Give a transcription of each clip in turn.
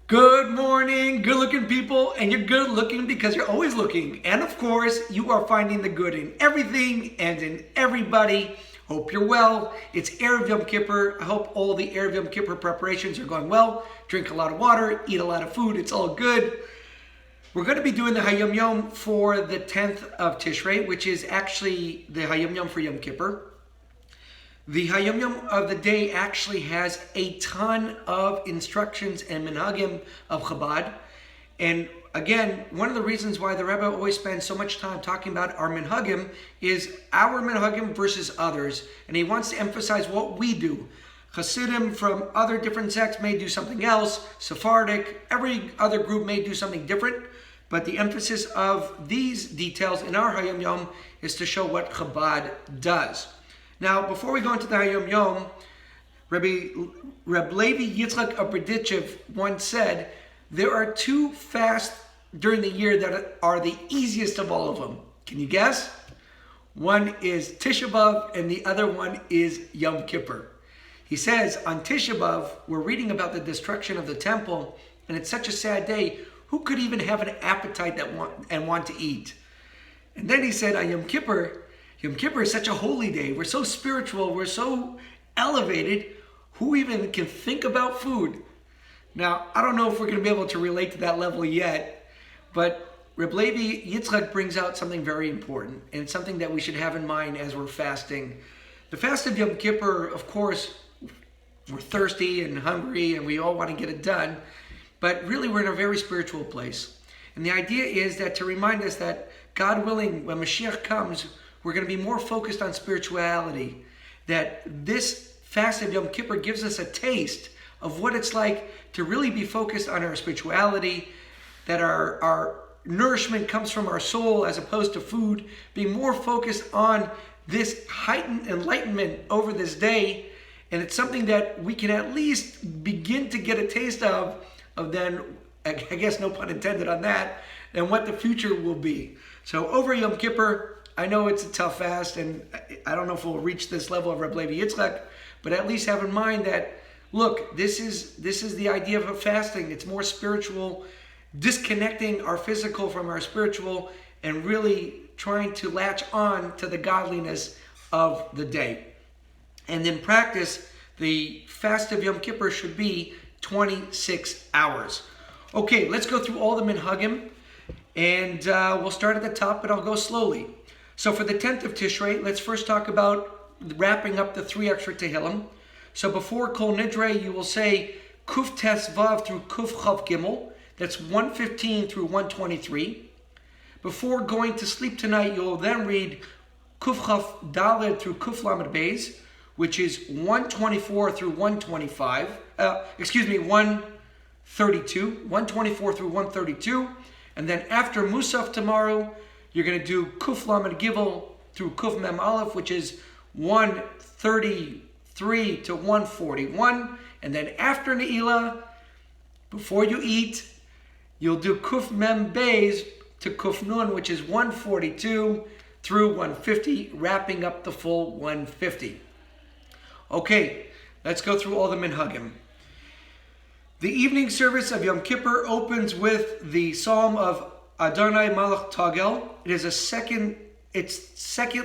Good morning, good looking people, and you're good looking because you're always looking. And of course, you are finding the good in everything and in everybody. Hope you're well. It's Erev Yom Kippur. I hope all the Erev Yom Kippur preparations are going well. Drink a lot of water, eat a lot of food, it's all good. We're going to be doing the Hayom Yom for the 10th of Tishrei, which is actually the Hayom Yom for Yom Kippur. The Hayom Yom of the day actually has a ton of instructions and minhagim of Chabad. And again, one of the reasons why the Rebbe always spends so much time talking about our minhagim is our minhagim versus others. And he wants to emphasize what we do. Hasidim from other different sects may do something else. Sephardic, every other group may do something different. But the emphasis of these details in our Hayom Yom is to show what Chabad does. Now, before we go into the Hayom Yom, Reb Levi Yitzchak of Berditchev once said, there are two fasts during the year that are the easiest of all of them. Can you guess? One is Tisha B'Av and the other one is Yom Kippur. He says, on Tisha B'Av, we're reading about the destruction of the temple, and it's such a sad day. Who could even have an appetite and want to eat? And then he said, on Yom Kippur is such a holy day. We're so spiritual. We're so elevated. Who even can think about food? Now, I don't know if we're going to be able to relate to that level yet, but Reb Levi Yitzchak brings out something very important, and it's something that we should have in mind as we're fasting. The fast of Yom Kippur, of course, we're thirsty and hungry, and we all want to get it done, but really we're in a very spiritual place. And the idea is that to remind us that, God willing, when Mashiach comes, we're going to be more focused on spirituality. That this fast of Yom Kippur gives us a taste of what it's like to really be focused on our spirituality, that our nourishment comes from our soul as opposed to food, being more focused on this heightened enlightenment over this day. And it's something that we can at least begin to get a taste of then, I guess no pun intended on that, and what the future will be. So over Yom Kippur, I know it's a tough fast, and I don't know if we'll reach this level of Reb Levi Yitzchak, but at least have in mind that, look, this is the idea of a fasting. It's more spiritual, disconnecting our physical from our spiritual, and really trying to latch on to the godliness of the day. And in practice, the fast of Yom Kippur should be 26 hours. Okay, let's go through all the minhagim, and we'll start at the top, but I'll go slowly. So for the 10th of Tishrei, let's first talk about wrapping up the 3 extra Tehillim. So before Kol Nidre, you will say Kuf Tes Vav through Kuf Chav Gimel. That's 115 through 123. Before going to sleep tonight, you'll then read Kuf Chav Daled through Kuf Lamed Beis, which is 124 through 125. 132. 124 through 132. And then after Musaf tomorrow, you're going to do Kuf Lamed Gimel through Kuf Mem Aleph, which is 133 to 141. And then after Ne'ilah, before you eat, you'll do Kuf Mem Beis to Kuf Nun, which is 142 through 150, wrapping up the full 150. Okay, let's go through all the minhagim. The evening service of Yom Kippur opens with the Psalm of Adonai Malach Tagel. It is its second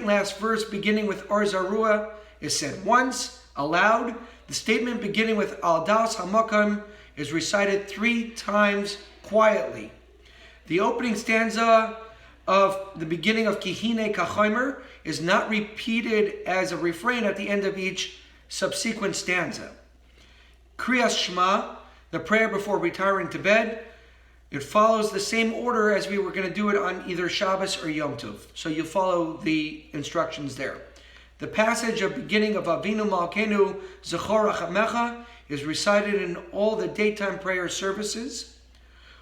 last verse, beginning with Or Zarua, is said once aloud. The statement beginning with Al Das Hamakam is recited 3 times quietly. The opening stanza of the beginning of Kihine Kachomer is not repeated as a refrain at the end of each subsequent stanza. Kriyas Shema, the prayer before retiring to bed, it follows the same order as we were going to do it on either Shabbos or Yom Tov. So you follow the instructions there. The passage of beginning of Avinu Malkeinu Zechor Rachamecha is recited in all the daytime prayer services.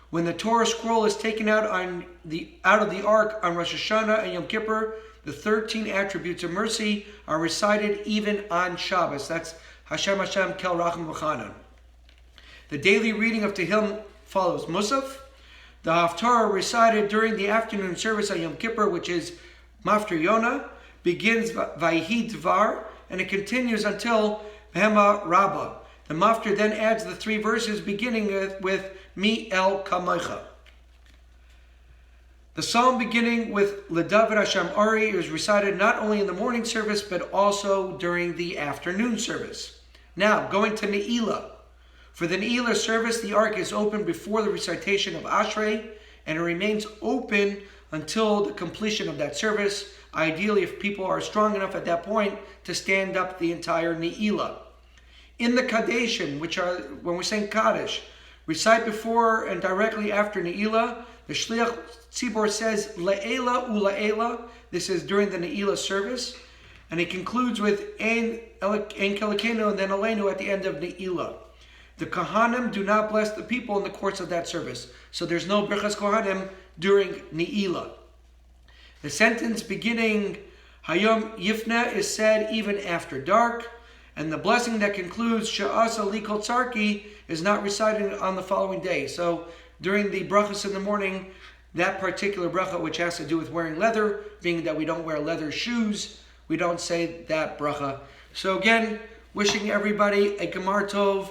When the Torah scroll is taken out of the ark on Rosh Hashanah and Yom Kippur, the 13 attributes of mercy are recited even on Shabbos. That's Hashem Hashem Kel Racham V'chanan. The daily reading of Tehillim follows Musaf. The Haftarah recited during the afternoon service on Yom Kippur, which is Maftir Yonah, begins Vayhi Dvar, and it continues until Behema Rabbah. The Maftir then adds the 3 verses beginning with Mi El Kamocha. The psalm beginning with L'David Hashem Ari is recited not only in the morning service, but also during the afternoon service. Now, going to Ne'ilah. For the Ne'ilah service, the ark is open before the recitation of Ashrei, and it remains open until the completion of that service. Ideally, if people are strong enough at that point to stand up the entire Ne'ilah. In the Kadeshim, which are, when we're saying Kaddish, recite before and directly after Ne'ilah, the Shliach Tzibor says, Le'ela u'la'ela. This is during the Ne'ilah service. And he concludes with Ein Kelikenu and then Aleinu at the end of Ne'ilah. The Kohanim do not bless the people in the course of that service. So there's no Birchas Kohanim during Ne'ilah. The sentence beginning Hayom Yifna is said even after dark. And the blessing that concludes Sha'asa Likol Tzarki is not recited on the following day. So during the brachas in the morning, that particular bracha, which has to do with wearing leather, being that we don't wear leather shoes, we don't say that bracha. So again, wishing everybody a Gemar Tov,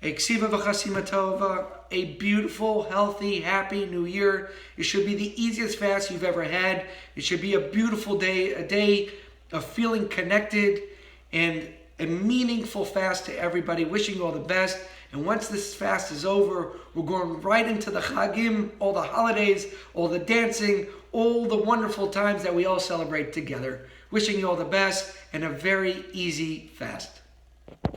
a Ksiva V'Chasima Tova, a beautiful, healthy, happy new year. It should be the easiest fast you've ever had. It should be a beautiful day, a day of feeling connected and a meaningful fast to everybody. Wishing you all the best. And once this fast is over, we're going right into the Chagim, all the holidays, all the dancing, all the wonderful times that we all celebrate together. Wishing you all the best and a very easy fast.